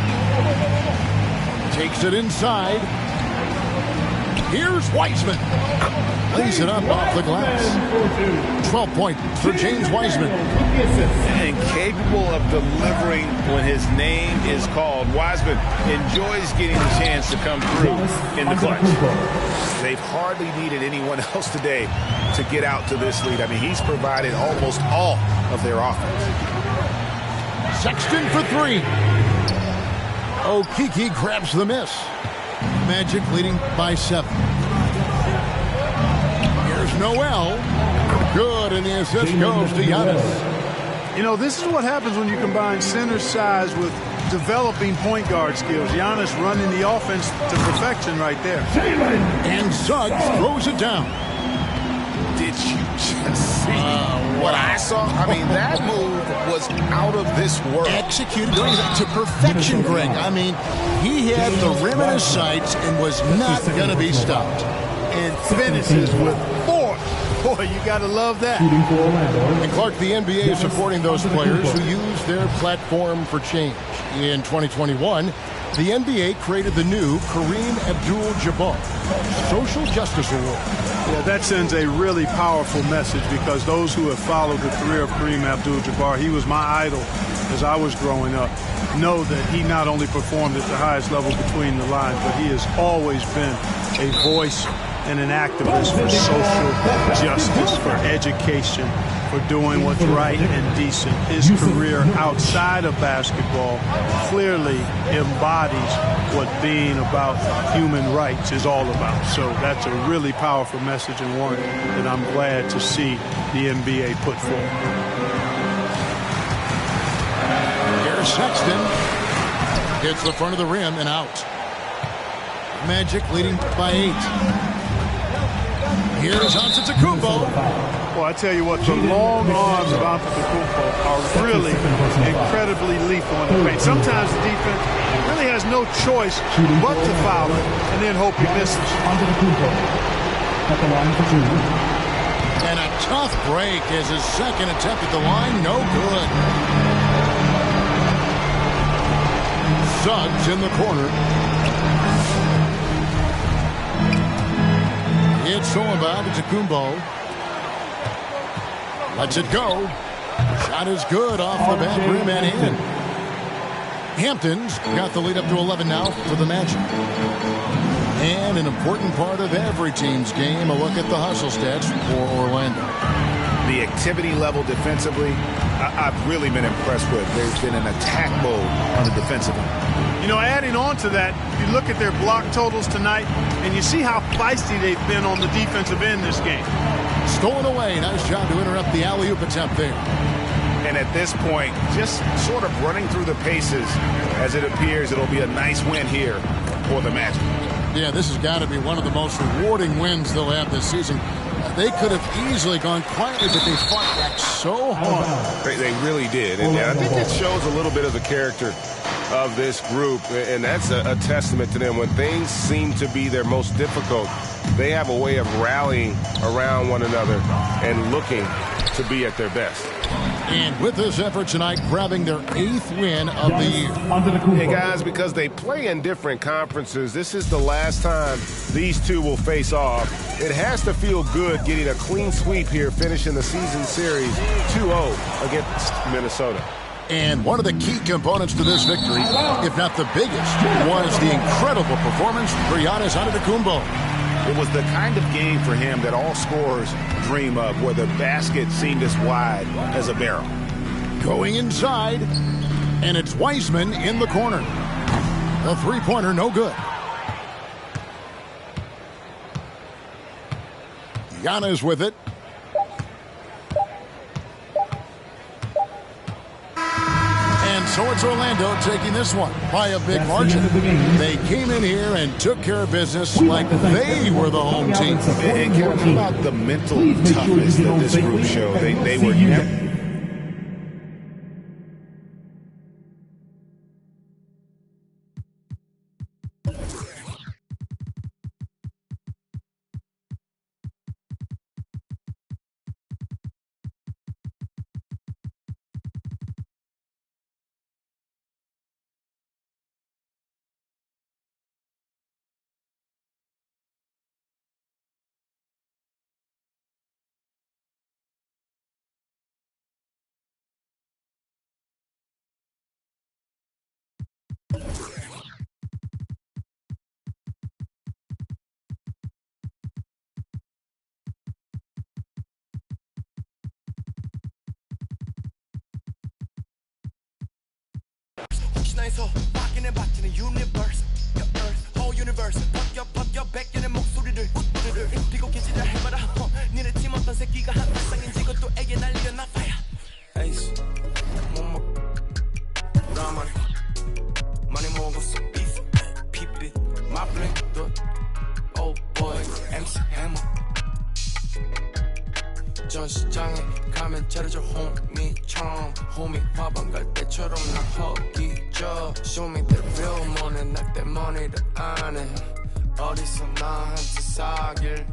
Takes it inside. Here's Wiseman. Lays it up off the glass. 12 points for James Wiseman. And capable of delivering when his name is called. Wiseman enjoys getting the chance to come through in the clutch. They've hardly needed anyone else today to get out to this lead. I mean, he's provided almost all of their offense. Sexton for 3. Okeke grabs the miss. Magic leading by 7. Here's Noel. Good, and the assist goes to Giannis. You know, this is what happens when you combine center size with developing point guard skills. Giannis running the offense to perfection right there. And Suggs throws it down. Did you just see what I saw? I mean, that move was out of this world. Executed to perfection, Greg. I mean, he had the rim in his sights and was not going to be stopped. And finishes with force. Boy, you got to love that. And Clark, the NBA is supporting those players who use their platform for change. In 2021, The NBA created the new Kareem Abdul-Jabbar Social Justice Award. Yeah, that sends a really powerful message because those who have followed the career of Kareem Abdul-Jabbar, he was my idol as I was growing up, know that he not only performed at the highest level between the lines, but he has always been a voice and an activist for social justice, for education, for doing what's right and decent. His career outside of basketball clearly embodies what being about human rights is all about. So that's a really powerful message and one that I'm glad to see the NBA put forward. Here's Sexton. Hits the front of the rim and out. Magic leading by 8. Here's Antetokounmpo. Well, I tell you what, the long arms of Antetokounmpo are really incredibly lethal in the paint. Sometimes the defense really has no choice but to foul it and then hope he misses. And a tough break as his second attempt at the line, no good. Suggs in the corner. It's Soumba to Antetokounmpo. Lets it go. Shot is good off the back rim and in. Hampton's got the lead up to 11 now for the Magic. And an important part of every team's game, a look at the hustle stats for Orlando. The activity level defensively, I've really been impressed with. There's been an attack mode on the defensive end. You know, adding on to that, you look at their block totals tonight, and you see how feisty they've been on the defensive end this game. Stolen away. Nice job to interrupt the alley-oop attempt there. And at this point, just sort of running through the paces as it appears it'll be a nice win here for the Magic. Yeah, this has got to be one of the most rewarding wins they'll have this season. They could have easily gone quietly, but they fought back so hard. They really did. And I think it shows a little bit of the character of this group, and that's a testament to them. When things seem to be their most difficult, they have a way of rallying around one another and looking to be at their best. And with this effort tonight, grabbing their 8th win of the year. Hey, guys, because they play in different conferences, this is the last time these two will face off. It has to feel good getting a clean sweep here, finishing the season series 2-0 against Minnesota. And one of the key components to this victory, if not the biggest, was the incredible performance for Giannis Antetokounmpo. It was the kind of game for him that all scorers dream of, where the basket seemed as wide as a barrel. Going inside, and it's Wiseman in the corner. The three-pointer, no good. Giannis with it. And so it's Orlando taking this one by a big margin. They came in here and took care of business like they were the home team. And Kevin, how about the mental toughness that this group showed? They were never... 혹시나에서 확인해 바치는 universe, your earth, whole universe. 벗겨 베끼는 목소리를 비고 계지를 해봐라. 니네 팀 어떤 새끼가 한 발상인지 그것도 애게 날리려 나 fire. Ace, 뭐뭐 라만 많이 먹었어 beef, 피피, my blink, the old boy MC Hammer. 전시장에 가면 차려줘 호미처럼 호미 화방 갈 때처럼 나 허기져 Show me the real money not that money를 안 해 어디서 나한테 사길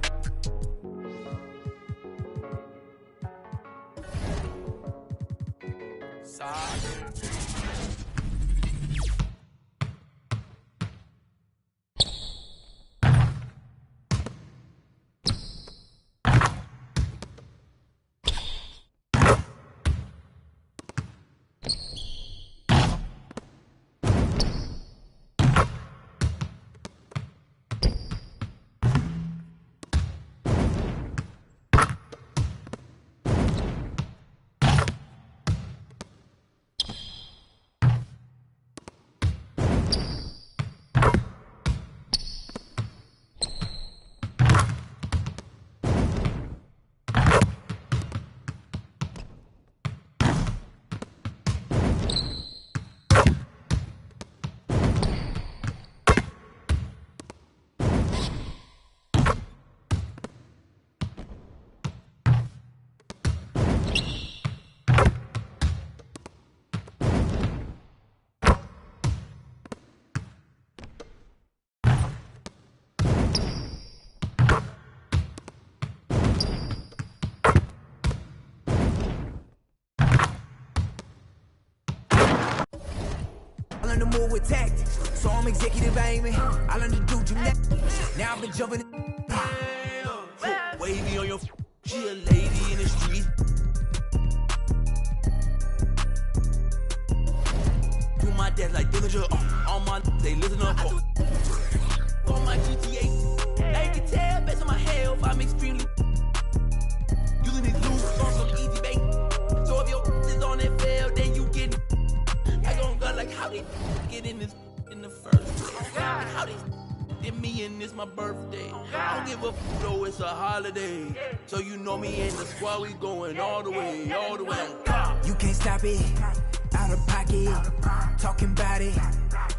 learned to move with tactics, so I'm executive aiming. I learned to do gymnastics. Now I've been jumping. Wavy on your. She a lady in the street. Do my dad like Dillinger. All my they listen up. On my GTA. They can tell based on my health, I'm extremely. Using these loops on some easy bait. So if your is on that fail, then you get. I gon' go like how they get in this in the first place. Like how they did me and it's my birthday. I don't give a though it's a holiday. So you know me and the squad, we going all the way, all the way. You can't stop it, out of pocket, talking about it,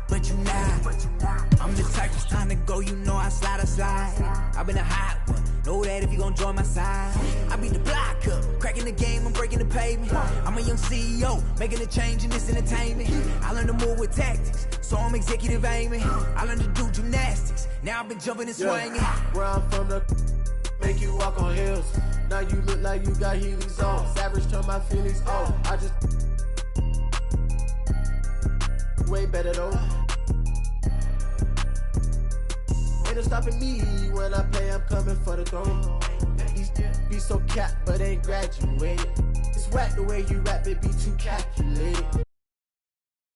but you not. I'm the type it's time to go, you know I slide. I've been a hot one, know that if you gon' join my side. I beat the block up, cracking the game, I'm breaking the pavement. I'm a young CEO, making a change in this entertainment. I learned to move with tactics, so I'm executive aiming. I learned to do gymnastics, now I've been jumping and swinging. Where I'm from, the make you walk on hills. Now you look like you got Heelys on. Savage turn my feelings on. I just way better though. Ain't no stopping me when I play, I'm coming for the throne. These be so capped, but ain't graduated. It's whack the way you rap, it be too calculated.